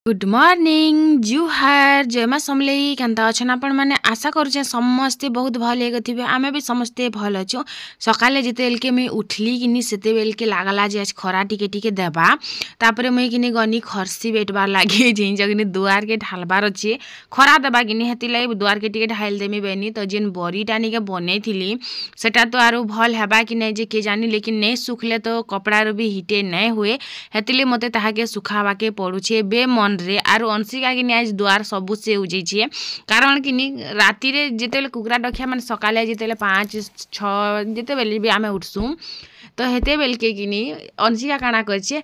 Good morning जुहार जयमा समलेई केनता अछन आपण माने आशा करूछे समस्ते बहुत भल हेगथिबे आमे भी समस्ते भल अछु सकाले जेते बेल के मैं उठली किनी सेते बेल के लागला जे आज खरा टिके टिके देबा तापरे मैं किनी गनी खरसी बेटबार लागे जेन जगनी दुआर के ढालबार अछि खरा देबा किनी हेति लाई दुआर के टिके ढाइल देमी बेनी तो जेन बरी टानी के बनै थिली सेटा तो आरो भल हेबा कि नै जे के जानी लेकिन नै सुखले तो कपड़ा रो भी हिटे नै हुए हेतिले मते ताहा के सुखावा के पड़ुछे बे मन रे आरो अंशिका किनी आज दुआर सबु से उजै छिए कारण किनी राति रे जेतेले कुकरा डखिया माने सकाले जेतेले 5-6 जेते बेले भी आमे उठसु तो हेते बेल के किनी अंशिका काना करछे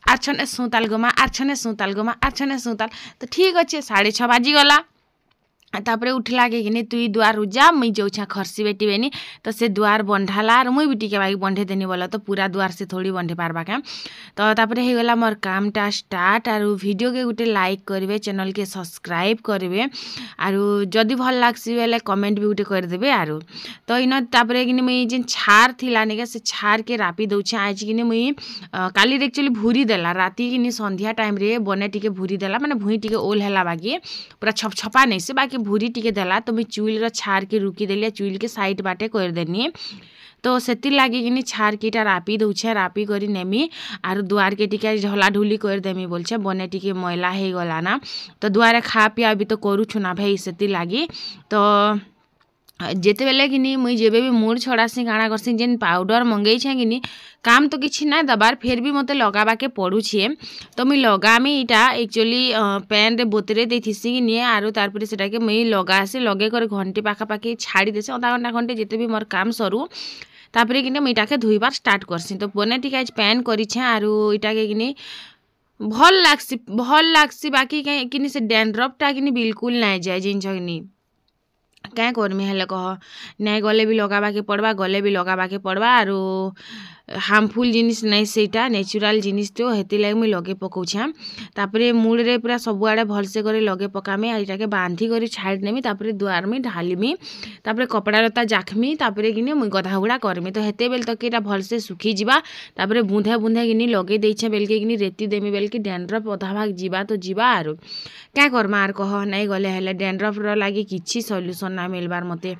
आछने सुताल गमा आछने सुताल गमा आछने सुताल तो ठीक अच्छे 6:30 बाजी गला तापरे उठला के किनी तुई दुआर उजा मुई जाउछा खरसी बेटी बेनी तो से दुआर बंधाला और मुई बिटी के बाई बंधे देनी बोला तो पूरा दुआर से थोड़ी बंधे पारबा के तो तापरे हे गला मोर कामटा स्टार्ट आरो वीडियो के गुटे लाइक करबे चैनल के सब्सक्राइब करबे आरो जदी भल लागसी बेले कमेंट भी गुटे कर देबे आरो तो इन तापरे किनी मुई जेन छार थिला नेके से छार के रापी दउछे आज किनी मुई काली एक्चुअली भूरी देला राती किनी संध्या टाइम रे बने टिके भूरी देला माने भुई टिके ओल हैला बाकी पूरा छपछपा नै से बाकी भूरी टिके देला तो मैं चुइल रो छार के रुकी देलिया चुइल के साइड बाटे कर देनी तो सेति लागी किनी छार कीटा रापी दउछे रापी करी नेमी आर दुआर के टिके ढला ढुली कर देमी बोलछे बने टिके मैला हे गला ना तो दुआरे खा पिया भी तो करू छुना भाई सेति लागी तो जेते बेले किनी मुई जेबे भी मूड छड़ासी काना करसी जेन पाउडर मंगई छे किनी काम तो किछि ना दबार फिर भी मते लगाबा के पड़ू छे तो मुई लगामी इटा एक्चुअली पेन रे बोतरे देथिसी किनी आरो तारपरे सेटा के मुई लगासे लगे कर घंटे पाखा पाखी छाड़ी देसे आधा घंटा घंटे जेते भी मोर काम सरू तापरे किनी मुई इटाके धुइबार स्टार्ट करसी तो बने ठीक आज पेन करी छे आरो इटाके किनी भल लागसी बाकी किनी से डैंड्रफ टा किनी बिल्कुल ना जाय जिंज किनी क्या करमी हेले कह नहीं गले भी लगाबा के पड़वा गले भी लगाबा के पड़वा आरो हार्मफुल जिनिस नहीं सेटा नेचुरल जिनिस तो हेति लाग मुई लगे पकाउछा तापरे मूड रे पूरा सब आड़े भलसे करे लगे पकामी एटा के बांधी करी छाड़ नेमी तापरे दुआर में ढालीमी तापरे कपड़ा लता जाखमी तापरे किनी मुई गधा गुड़ा करमी तो हेते बेल तक एटा भलसे सुखी जिबा तापरे बुंधे बुंधे किनी लगे देइछे बेल के किनी रेती देमी बेल के डैंड्रफ अधा भाग जिबा तो जिबा आरो क्या करमा आर कह नहीं गले हेले डैंड्रफ रो लागी किछि सॉल्यूशन ना मिलबार मते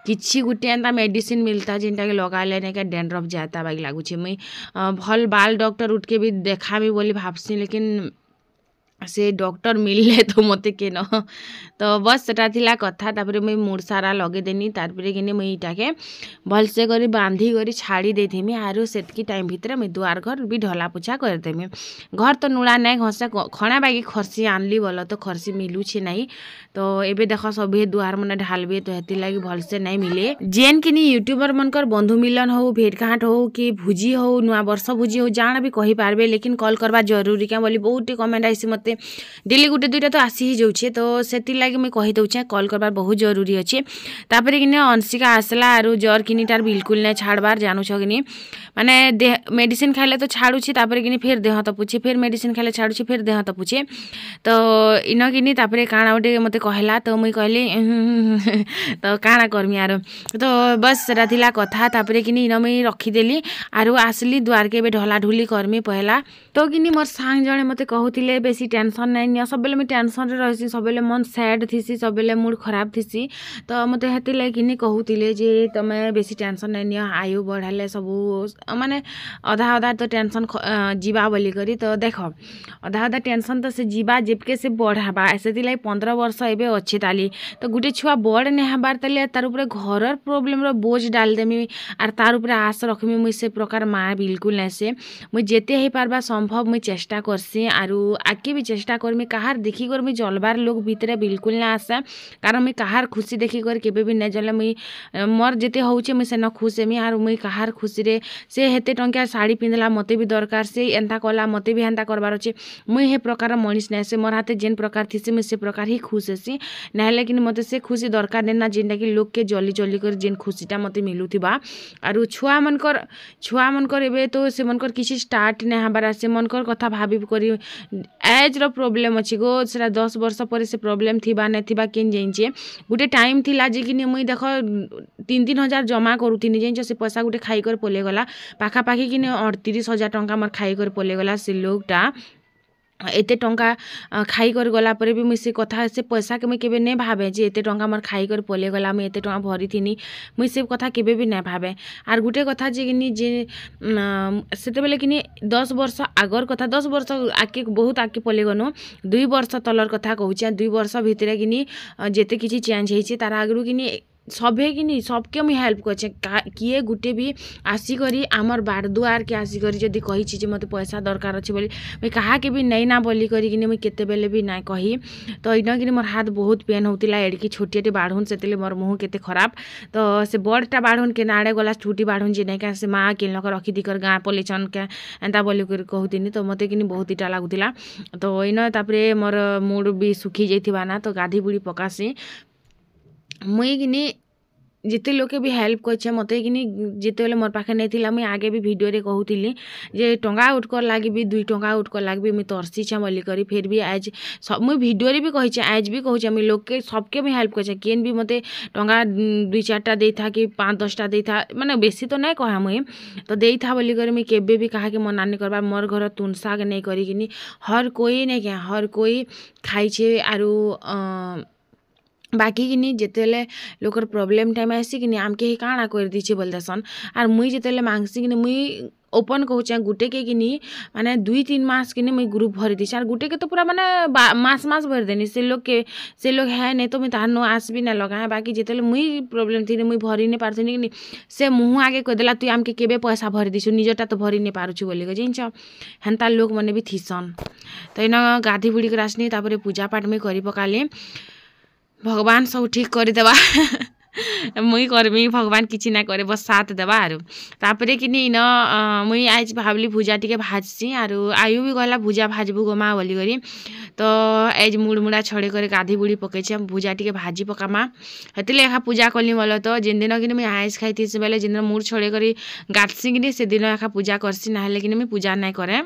किछि गुटे एंता मेडिसिन मिलता जिनटा के लगाले ने के डैंड्रफ जाता बागी लागुछे मुई भल बाल डॉक्टर उठ के भी देखामी बोली भाबसी लेकिन से डॉक्टर मिलले तो मते के न तो बस सेटा थिला कथा तापरे मुई मूड सारा लगे देनी तारपरे किनी मुई इटाके भलसे करी बांधी करी छाड़ी देथिमी आरो सेतकी टाइम भितर मुई दुआर घर भी ढला पुछा कर देमी घर तो नुड़ा नै घसे खणा बागी खरसी आनली बोल तो खरसी मिलू छे नहीं तो एबे देखो सभे दुआर मने ढालबे तो हेति लागी भलसे नहीं मिले जेन किनी यूट्यूबर मनकर बंधु मिलन हो भेट घाट हो कि भुजी हो नुआ वर्ष भुजी हो जाना भी कहि पारबे लेकिन कॉल करबा जरूरी क्या बोली बहुत कमेंट आइसी मते डेली गुटे दुईटा तो आसी ही जाऊे तो से लगे मुझे कही दौचे कॉल करबार बहुत जरूरी अच्छे तापर कि अंशिका आसला आरो जर किनी तार बिल्कुल नहीं छाड़बार जानूछ कि माने मेडिसिन खाइले तो छाड़ुछि तापर कि फिर देह तो पूछे फिर मेडिसिन खाइले छाड़ुछि फिर देह तो पूछे तो इन किनी तापर काଣା गोटे मते कहला तो मुई कहली तो काଣା करमी आरो तो बस सेटा थिला कथा तापर कि इन मुई रखीदेली आरो आसली द्वार के ढला ढुली करमी पहला तो कि मोर सांग जने मते कहूतिले बेसी टेंशन नहीं निया सब बेले मैं टेंशन रे रहिसी सब बेले मन सैड थीसी सब बेले मूड खराब थीसी तो मते हेति ले किनी कहूतिले जे तमे बेसी टेंशन नहीं निया आयु बढ़ाले सब माने आधा आधा तो टेंशन जीवा बोली करी तो देख आधा आधा टेंशन तो से जीवा जेबके से बढ़ाबा ऐसे ला 15 वर्ष एबे अच्छे ताली तो गुटे छुआ बड़ नहीं हबार ताली तार ऊपर घर प्रॉब्लम रो बोझ डाल देमी आर तार ऊपर आस रखमी मुई से प्रकार माँ बिल्कुल नहीं से मुई जेते ही पारबा संभव मुई चेष्टा करसी आरु आगे भी चेष्टा करमी कहार देखी कर मुई जलबार लोग भितरे बिल्कुल ना आसे कारण मुई कहार खुशी देखी कर केबे भी नहीं जले मुई मोर जेते होउचे मुई से न खुश हेमी आर मुई कहार खुशी रे से हेते टंका साड़ी पिंधला मते भी दरकार से एंता कला मते भी एंता करबार अच्छे मुई हे प्रकार मनीष नहीं से मोर हाथे जेन प्रकार थी मुई से प्रकार ही खुश हेसी ना लेकिन मते से खुशी दरकार नहीं ना जेनटा कि लोग के जल्दी जल्दी कर जेन खुशीटा मते मिलुथिबा आरु छुआ मनकर एबे तो से मनकर किछि स्टार्ट नहीं हबार से मनकर कथा भाबी करी एज रो प्रॉब्लम अच्छी गो से 10 वर्ष पर से प्रॉब्लम थिबा नहीं थिबा केन जाइए गोटे टाइम थिला जे कि मुई देख 3-3 हजार जमा करूथी जाइए से पैसा गोटे खाइकर पले गला पाखापाखि कि 38,000 टंका मोर खाइकर पले गला से लोगटा एते टंका खाई कर गला पर भी मुई से कथा से पैसा के मुई केबे नहीं भावे जे एते टंका मोर खाई कर पले गला मुई एते टंका भरी थिनी मुई से कथा केबे भी नहीं भावे। आर गुटे कथा जे किनी जे सेते बेले किनी 10 वर्ष आगर कथा 10 वर्ष आके बहुत आके पले गनो 2 वर्ष तलर कथा कहूचे 2 वर्ष भितरे किनी जेते किछि चेंज हेछि तार आगरु किनी सभे किनी सबके मुई हेल्प करछे किए गुटे भी आसिकरी आमर बार दुआर के आसिकरी जदि कही जे मते पैसा दरकार अछि बोली मुई कहा के भी नहीं ना बोली करी किनी मुई केते बेले भी ना कही। तो इना किनी मोर हाथ बहुत पेन होतिला एडकी छोटियाटी बाढ़ुन सेतेले मोर मुंह केते खराब। तो से बड़टा बाढ़ुन के नाड़े गला छुटी बाढ़ुन जे नहीं का से माँ किन रखी दी कर गाँ पलिचन के एंता बोली कर कहूतिनी। तो मते किनी बहुत इटा लागुतिला। तो इना तापरे मोर मूड भी सुखी जाइथिबा ना तो गाधी बुड़ी पकासी मुई किनी जिते लोके भी हेल्प करछे मते किनी जिते बेले मोर पाखे नहीं थिला मुई आगे भी वीडियो रे कहूतिली जे टंगा उठकर लागी भी 2 टंका उठकर लागी भी मुई तरसी छे बोली करी फिर भी आज सब मुई वीडियो रे भी कहि छे आज भी कहूचे मुई लोग के सबके भी हेल्प करछे केन भी मते टंगा 2-4टा देई था कि 5-10टा देई था माने बेसी तो नहीं कहा मुई तो देई था बोली करी मुई केबे भी कहा कि मना नहीं करबा मोर घर तुन साग नहीं करी किनी हर कोई नहीं के हर कोई खाई छे आरु बाकी किनी जेतेले लोकर प्रॉब्लम टाइम आसी किनी आमके ही काଣା कर दीछे बोल देसन। आर मुई जेतेले मांगसी किनी मुई ओपन कहूचे गुटे के किनी माने 2-3 मास किनी मुई ग्रुप भरी दीछे आर गुटे के तो पूरा माने मास भर देनी से लोग है नहीं तो मुई तार नो आस भी ना लगाए। बाकी जेतेले मुई प्रॉब्लम थी मुई भरी नहीं पारथुनी किनी से मुँह आगे कह देला तू आमके केबे पैसा भरी दीछु निजटा तो भरी नहीं पारुछु बोली के जिंच हेन्ता लोग मने भी थीसन। तो इना गाधी बुड़ी के आसनी तापरे पूजा पाठ में करी पकाली भगवान सब ठीक कर देवा मुई करमी भगवान किछि ना करे बस साथ देवा आरु तापरे किनी न मुई आज भाबली भुजा टिके भाजसी आरु आयु भी कहला भुजा भाजबू गोमा बोली करी। तो एज मुड़मुड़ा छड़े करे गाधी बुड़ी पकईछे भुजा टिके भाजी पकामा हेतिले एखा पूजा कली बोल। तो जिन दिन कि मुई आइस खाइथि से बेले जिन दिन मुड़ छड़े करी गाटसी किनी से दिन एखा पूजा करसी ना हेले किनी मुई पूजा नाय करे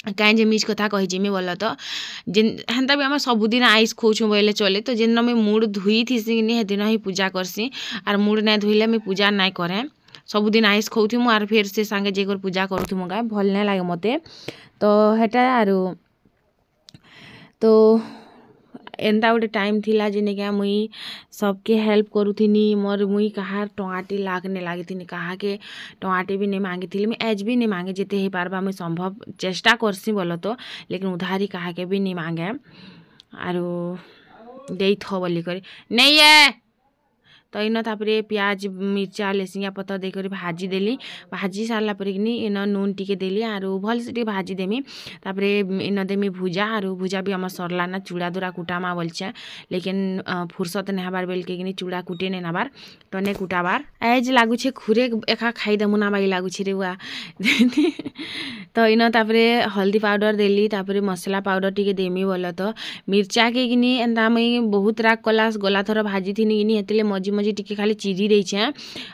कहीं जे मिछ कथा कही बोल। तो जिन हेन्ता भी आम सबुदिन आइस खोचु बोले चले तो जिन मुई मुड़ धुई थीसी कि दिन ही पूजा करसी आर मुड़ नहीं धुईले मुई पूजा नाई करे सबुदिन आइस खोथी आर फिर से सांगे जेकर पूजा करूथी गाय भल नहीं लगे मते। तो हेटा आरु तो एंता गोटे टाइम थिला जेने क्या मुई सबके हेल्प करूथिनी मोर मुई कहा टमाटी लागने लगी थी कहा के टमाटी भी नहीं मांगी थी मुई एज भी नहीं मांगे जिते ही पारबा मुई संभव चेष्टा करसी बोलो तो लेकिन उधारी कहा के भी नहीं मांगे आरु दे थो बोली करी नहीं है। तो इन तापरे प्याज मिर्चा लेसिंगा पतर देकर भाजी देली भाजी सारा पर इन नून टिके देली आरु भल से भाजी देमी तापरे इन देमी भुजा आरु भुजा भी आम सरला ना चूड़ा दूरा कुटामा बोलछे लेकिन फुर्सत नहीं हबार बेल के चूड़ा कुटे नहीं नबार तो नहीं कुटाबार एज लागुछे खुरे एखा खाई देमु ना बाई लागुछे रे बुआ तो इन तापरे हल्दी पाउडर देली तापरे मसला पाउडर टिके देमी बोल। तो मिर्चा के किनी एंता मुई बहुत राग कलास गला थर भाजी थी किनी हेतिले मजी मजी टिके खाली चिरी रही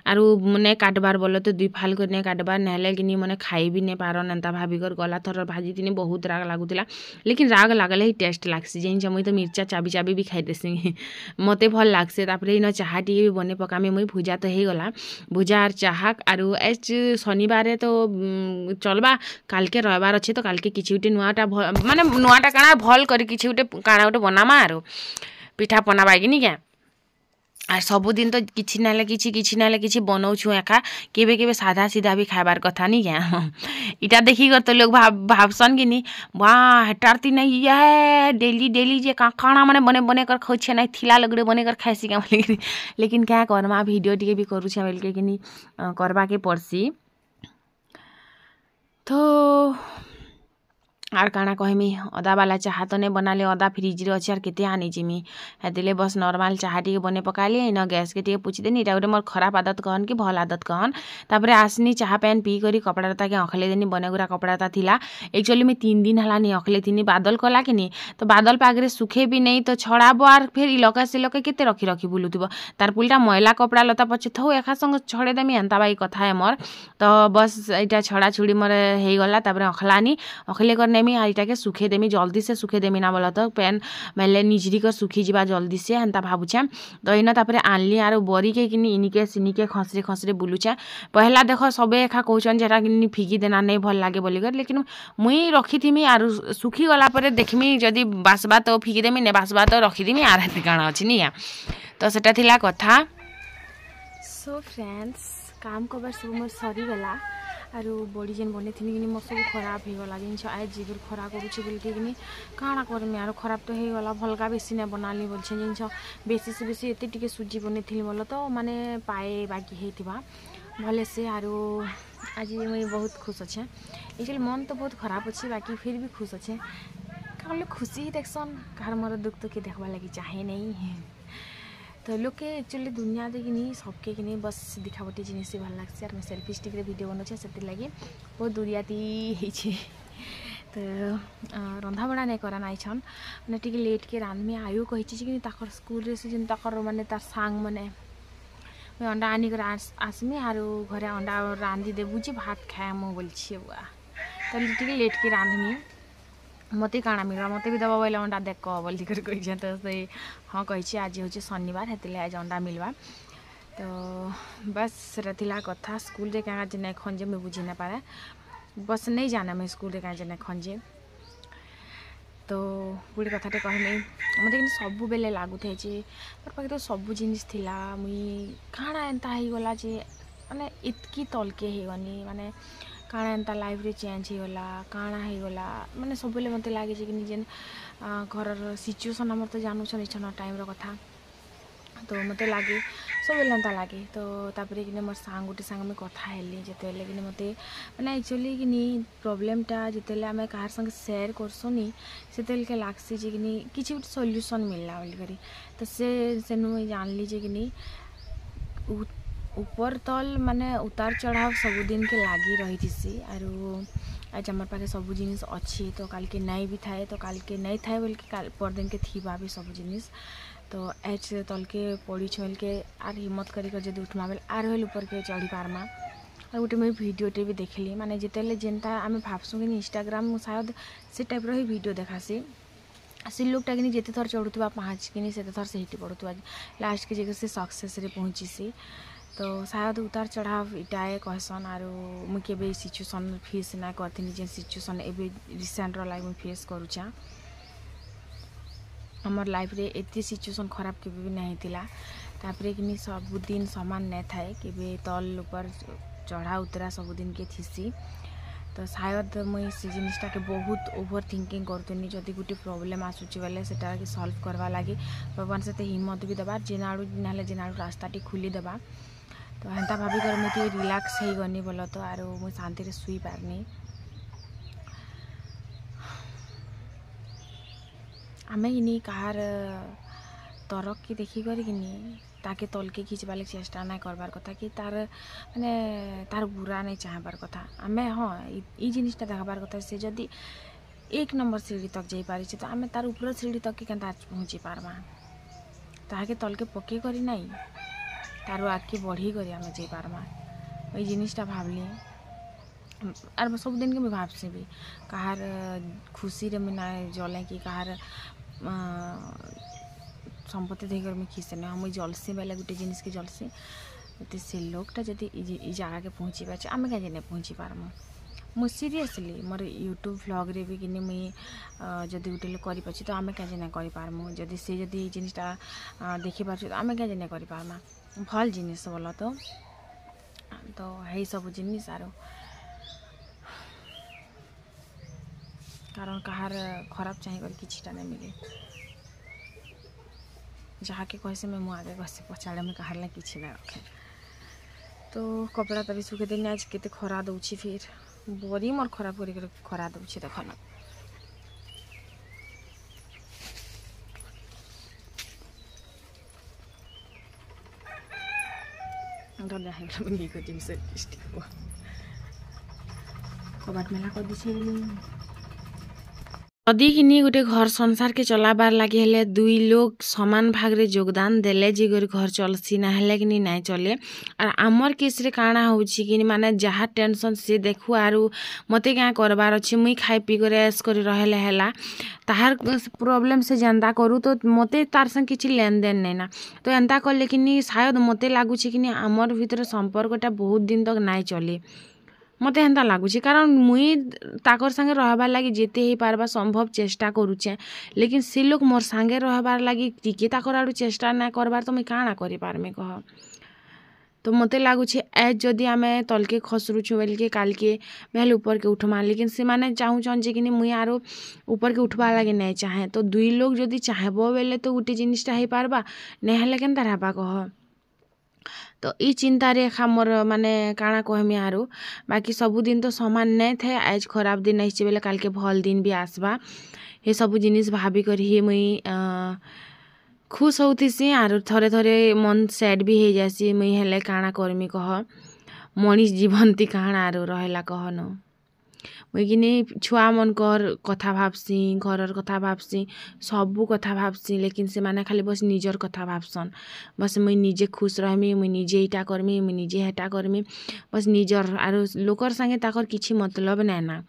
आरु मने काटबार बोल तो 2 फाल कर नहीं काटबार नहले कि मने खाई भी नहीं पारन एंता भाविकर गला थर भाजी थी बहुत राग लागुला लेकिन राग लागले ही टेस्ट लागसी जे मुई तो मिर्चा चाबी चाबी भी खाई देसी मते भल लागसे। तापरे इन चाहा टिके भी बने पकामी मुई भुजा तो हो गला भुजा आर चाहा आरु एज शनिवार तो चलबा काल के रविवार अच्छे तो काल के किछि गुटे नुआटा माने नुआटा काना भल करी किछि गुटे काना गुटे बनामा आरु पिठा पना बागिनी क्या आ सबुदिन तो किछि नाले किछि बनाऊछु एका केबे केबे सादा सीधा भी खाबार कथा नहीं क्या इटा देखी कर तो लोग भावसन कि नहीं वाह हेटारती नहीं है डेली जे खाना माने बने बने कर खाउछे नहीं थिला लगड़े बने कर खाइसी क्या लेकिन क्या करमा वीडियो टिके भी करूछे बोल के कि करबा के पड़सी। तो आर काना कहमी अदा वाला चाहा तो नहीं बनाले अदा फ्रिज रे अच्छे आर केते आनी जिमी हेतिले बस नॉर्मल चाहा टिके बने पकाली इन गैस के टिके पूछि देनी इटा गोटे मोर खराब आदत कहन कि भल आदत कहन। तापरे आसनी चाहा पैन पी करी कपड़ा के अखले देनी बनेगुरा कपड़ा थिला एक्चुअली मैं 3 दिन हला नहीं अखले थी बादल कला कि नहीं तो बादल पागरे सुखे भी नहीं तो छड़ाबो आर फिर इलका से लके केते रखी बुलुथबो तार पुलटा मैला कपड़ा लता पछे थौ एका संग छड़े देमी एंता बाई कथा है मोर। तो बस इटा छड़ा छुड़ी मोर हे गला तापरे अखलानी अखले कर देमी आर इटा के सुखे देमी जल्दी से सुखे देमी ना बोला तो पेन मेले निजरी कर सुखी जीवा जल्दी से हेन्ता भाबुछे तो इन तापर आनली आर बरी के किनी इनिके सिनिके खसरे खसरे बुलुछे पहला देख सबे एखा कहउछन जेरा किनी फिगी देना नहीं भल लागे बोली कर लेकिन मुई रखी थीमी आर सुखी गला पर देखमी जदी बासबा तो फिगी देमी ने बासबा तो रखी देमी आर हेते काना अछि निया तो सेटा थिला कथा सो फ्रेंड्स काम कबार सब मोर सरी गला आरु बड़ी जेन बने थी कि मोर सब खराब हो गला जिन आज जीवर खरा करूँ बोल कि काଣା करमी आर खराब तो हो गला भलका बेसी नहीं बनाली बोल जिन बेसी से बेसी एत टे सुजी बनी थी बोल तो माने पाए बाकी होता भले से आरु आज मुझे बहुत खुश अच्छे एक्चुअली मन तो बहुत खराब अच्छे बाकी फिर भी खुश अच्छे कारण खुशी ही देखसन कार मोर दुख तो किए देखा लगी चाहे नहीं तो लोग के एक्चुअली दुनिया देखिनी सबके किनी बस दिखावटी जिनिस भल लगे और मैं सेल्फी स्टिक रे वीडियो बनाऊे से लगे बहुत दूरियाती तो रंधा बड़ा नहीं करा नाई छन मैंने टी लेट के रांधमी आयु कही कि स्कूल रे से जिन माने तार सांग मैंने मैं अंडा आनी कर आसमी आर घरे अंडा रांधि देबू जे भात खाए मो बोल बुआ तो टी लेट के रांधमी मत काଣା मिलवा मत भी दबा बोले अंडा देख बोली कर कही तो से हाँ कही आज हूँ शनिवार हेतु आज अंडा मिलवा तो बस सेटा कथा स्कूल रे क्या जे खंजे मैं बुझी ना पारे बस नहीं जाना मैं स्कूल रे क्या जे खंजे तो गोटे कथाटे कहमी मत कि सब बेले लगुथे मोर पाखे तो सब जिनिस थिला मुई काଣା एंता हो गला जे माने इतकी तलके हो गनी माने काଣା एंता लाइफ रे चेंज हो गला काଣା हो गला माने सब बेले मते लागे कि जेन घर सिचुएशन हमर तो जानू छन इछन टाइम रो कथा तो मते लागे सब बेले एंता लागे तो तापरे कि मोर सांग गोटे सांग में कथा हेली जेते कि मते माने एक्चुअली कि प्रॉब्लमटा जेते आमे कार संग शेयर करसोनी सेते के लागसी जे कि किछि गोटे सॉल्यूशन मिलला बोली करी तो सेनु जानली जे कि ऊपर तल माने उतार चढ़ाव सब दिन के लागी रही थी आरु आज हमारे पाखे सब जिनिस अच्छी तो काल के नहीं भी थाए तो काल के नहीं थाए बोल के पर दिन के थीबा भी सब जिनिस तो एच तल के पड़ी बोल के आर हिम्मत कर जब उठमा बेल आर होल ऊपर के चढ़ी पारमा और गोटे मुझे भिडियोटे भी देखली माने जिते जेनता आम भावसु कि इंस्टाग्राम शायद से टाइप री भिडियो देखासी से लोकटा कि जिते थर चढ़ुवा पाँच कि से थर से पड़ुवा लास्ट के जगह से सक्सेस रे पहुँची सी तो शायद उतार चढ़ाव इटाए कहसन आरो मुझे सिचुएसन फेस ना करथि जे सिचुएसन एबे रिसेंट लाइफ में फेस करूचा हमर लाइफ रे एते सिचुएसन खराब के भी नहीं थिला तापरे कि सब दिन समान नहीं थाए केबे तल ऊपर चढ़ा उतरा सब दिन के थीसी तो शायद मुई से जिनिसटा के बहुत ओवर थिंकिंग करतुनी जदि गोटे प्रॉब्लम आसुची बेले सेटा के सॉल्व करवा लगी भगवान से हिम्मत भी देबा जेनाडू ना जेनाडू रास्ता टी खुली देबा तो हेन्ता भाविकर मुझे रिलैक्स हो गनी बोल तो आरो मुझे शांति रे सुई पारनी आमे कि कहार तरक की देखी कर ताके तलके खींचवा लगे चेष्टा ना करबार कथा कि तार माने तार बुरा नहीं चाहबार कथा आमे हाँ ई जिनिसटा देखबार कथा से जदि 1 नंबर सीढ़ी तक जाई पारी तो आमे तार ऊपर सीढ़ी तक के केनता पहुँची पारमा ताके तलके पके करी नहीं तार आगे बढ़ी कर आम जा पारमा वही जिनिसटा भावली आर सब दिन के मैं भावसी भी कहार खुशी रे मैं ना जले कि कहार संपत्ति देकर मैं खीसे ना मुझे जलसी बेले गोटे जिनिस के जलसी तो से लोकटा जब जगह के पहुँची पारे आम क्या नहीं पहुँची पारमु मु सीरियसली मोर यूट्यूब व्लॉग रे भी कि मुई जदि गोटे लोक कर तो आम क्या नहीं कर पारमु जदि से जदि जिनिसटा देखी पार्छ तो आम क्या नहीं कर पारमा भल जिनिस बोल तो है सब जिनिस आरो कारण कहार खराब चाहे कर किछटा नहीं मिले जहाँ के कहे से मैं मु आगे कहे पछाड़े मैं कहार किसी ना रखे तो कपड़ा तभी सुखे देनी आज केते खरा दौची फिर बड़ी मोर खराब कर खरा दौची देख ना कबाट मेला कर दी जदि किनी गोटे घर संसार के चलाबार लगे हेले दुई लोग समान भाग रे योगदान देले जे घर चलसी ना हेले कि नाई चले। और आमर केस रे काना होची कि माने जहाँ टेंशन से देखु आरु मते क्या करबार अछि मुई खाई पी करे ऐस कर रहेले हेला ताहार प्रॉब्लम से जनता करू तो मते तार संग किछि लेन देन नै ना तो एंता करले कि शायद मते लागुछि कि आमर भीतर संपर्कटा बहुत दिन तक नाई चले मते हेन्ता लागुछि कारण मुई ताकर संगे रहबार लगी जेते ही पारबा संभव चेष्टा करूचे लेकिन से लोग मोर संगे रहबार लगी टिके ताकर आडू चेष्टा ना करबार तो मुई काना करि पारमे कह। तो मते लागुछि एज जदि आमे तलके खसरुछु बेल के काल के बेल ऊपर के उठमा लेकिन से माने चाहू चन जे कि मुई आरो ऊपर के उठबा लगे नै चाहे तो दुई लोग जदि चाहेबो बेले तो गुटे जिनिसटा हे पारबा नै हेले केनता रहबा कह। तो ई चिंता रेखा मोर माने काना कहमी आरो बाकी सबु दिन तो समान नै थे आज खराब दिन आइछे बेले काल के भल दिन भी आसबा हे सबु जिनिस भाभी करी ही मुई खुश होतीसी आरो थरे थरे मन सैड भी हे जासी मुई हेले काना करमी कह मनीष जीवन ती काना आरो रहेला कहनो मुई किनी छुआ मन कर कथा भाबसी घरर कथा भाबसी सबु कथा भाबसी लेकिन से माने खाली बस निजर कथा भाबसन बस मुई निजे खुश रहमी मुई निजे इटा करमी मुई निजे हेटा करमी बस निजर आरो लोकर संगे ताकर किछि मतलब नै ना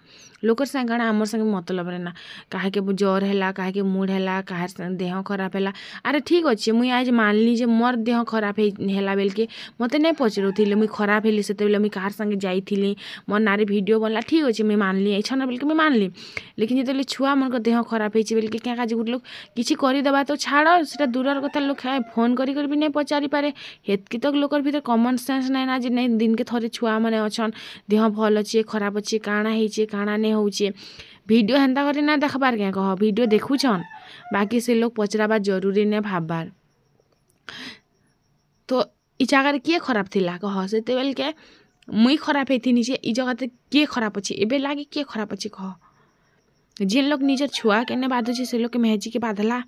लोकर संगे गाना आमर संगे मतलब नै ना काहे के ज्वर हैला काहे के मूड हैला काहे देह खराब हैला अरे ठीक अछि मुई आज मानली जे मोर देह खराब हैला बेल के मते नै पचरुथिले मुई खराब हेली सेते बेले मुई कार संगे जाईथिली मोर नारे वीडियो बनला ठीक अछि मुई मानली एछन बेल के मुई मानली लेकिन जेतेले छुआ मन को देह खराब हेछि बेल के क्या काजी गुट लोग किछि करि देबा तो छाड़ सेटा दूरर कथा लोग फोन करि भी नै पचारि पारे हेतकी तक लोकर भीतर कॉमन सेंस नै ना जे नै दिन के थरे छुआ माने अछन देह भल अछि खराब अछि काना हेछि काना नै होछि वीडियो हेन्ता करि ना देखबार के कह वीडियो देखुछन बाकी से लोग पचराबा जरूरी नै भाबबार। तो इ जगह किए खराब थिला कह सेते बेल के मुई खराब हेथिनी जे इ जगह किए खराब अछि एबे लागी किए खराब अछि कह जेन लोग निजर छुआ के नै बाधुछि से लोग के मेहजी के बाधला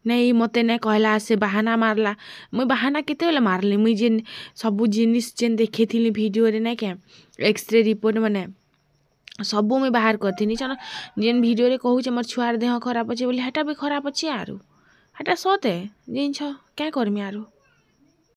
नहीं मते नै कहला से बहाना मारला मुई बहाना केते बेले मारली मुई जेन सबु जिनिस जेन देखेथिली वीडियो रे नै के एक्सरे रिपोर्ट माने सबु मुई बाहर करथिनी चल जेन वीडियो रे कहू जे मोर छुआर देह खराब अछि बोले हेटा भी खराब अछि आरो हेटा सते जिन छ क्या करमी आरो।